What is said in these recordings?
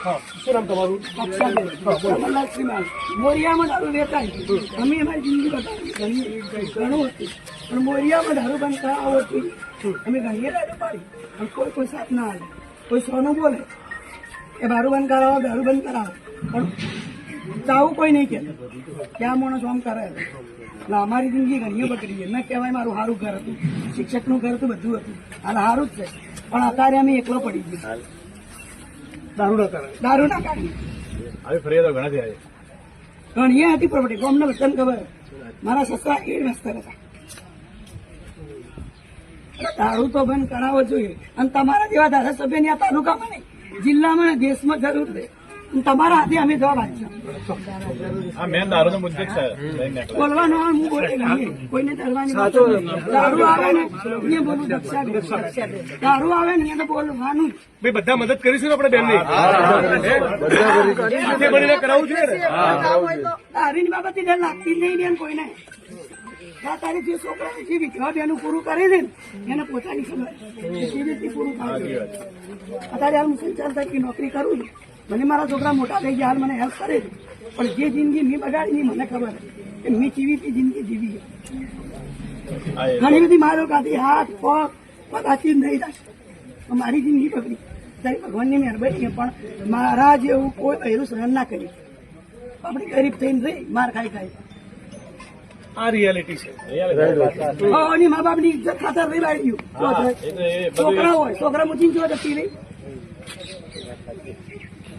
શું નામ તમારું? મોરિયામાં દારૂ વેચાય. અમે અમારી જિંદગી બતાવી ઘણું હતું, પણ મોરિયામાં દારૂ બંધ કરાવો હતી. અમે ઘણીએ દારૂ પાડી, પણ કોઈ સાથ ના આવે. કોઈ સોનું બોલે એ દારૂ બંધ કરાવો, દારૂ બંધ કરાવો, પણ ચાવું કોઈ નહીં કે ક્યાં માણસ આમ કરે. એટલે અમારી જિંદગી ઘણીએ બગડી છે. મેં કહેવાય મારું સારું ઘર હતું, શિક્ષકનું ઘર હતું, બધું હતું, હાલ સારું જ છે. પણ અત્યારે અમે એકલો પડી ગયું. દારૂ ના કરે. દારૂ ના કાઢી આવી ફરિયાદો ઘણા થયા છે. ઘણીએ હતી પ્રોપર્ટી. અમને બધાને ખબર. મારા સસરા 1 માસ્તર હતા. દારૂ તો બંધ કરાવવો જોઈએ. અને તમારા જેવા ધારાસભ્યની આ તાલુકામાં નહીં, જિલ્લામાં, દેશમાં જરૂર છે. તમારા હાથે અમે જવાબ આપીશું. આ મેન દારૂનો મુદ્દો જ છે. બોલવાનો હું બોલી નહીં, કોઈને ડરવાની વાત નથી. દારૂ આવે ને એ બોલું દારૂ આવે ને એને બોલવાનું. ભાઈ બધા મદદ કરીશું ને આપણે બેનની. સાથે મળીને કરાવવું જોઈએ ને. દારૂની બાબતે ડર લાગતી નહીં બેન કોઈને. તારે જે છોકરાને જે વિધવા બેનું પૂરું કરે છે ને એને પોતાની ખબર કેવી રીતે પૂરું થાય છે. અત્યારે હાલ હું સંચાલક નોકરી કરું છું. મને મારા છોકરા મોટા થઈ ગયા, હાલ મને હેલ્પ કરે છે. પણ જે જિંદગી મેં બગાડી મને ખબર કે મેં કેવી જિંદગી જીવી. ઘણી બધી મારો કાઢી હાથ પગ પગાથી નહીં થાય. મારી જિંદગી બગડી. ત્યારે ભગવાનની મહેરબાની, પણ મારા જેવું કોઈ પહેલું સહન ના કર્યું. આપણે ગરીબ થઈને રહી માર ખાઈ. આ રિયાલિટી છે. અને મા બાપ ની ઇજ્જત ખાતર રહી ગયું. છોકરા હોય, છોકરા મુચીને જો જતી રહી.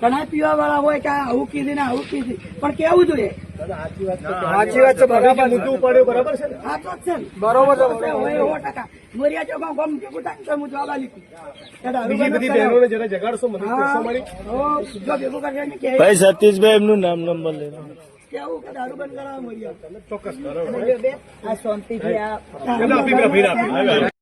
ઘણા પીવા વાળા હોય કે આવું કીધી ને આવું કીધી, પણ કેવું જોઈએ. સાચી વાત છે. બરાબર મુદ્દો ઉપાડ્યો બરાબર છે ને. આ તો જ છે ને. બરોબર છે. 100%. મોરિયા ચોક ગમ ભેગું થાય હું જવાબ આપી. બીજી બધી બહેનોને જરા જગાડશો, મદદ કરશો મારી. ભેગું કરશે ભાઈ સતીશભાઈ એમનું નંબર લેજો. કેવું કે દારૂ બંધ કરાવો મોરિયા. ચોક્કસ. આ શાંતિથી આ આપી.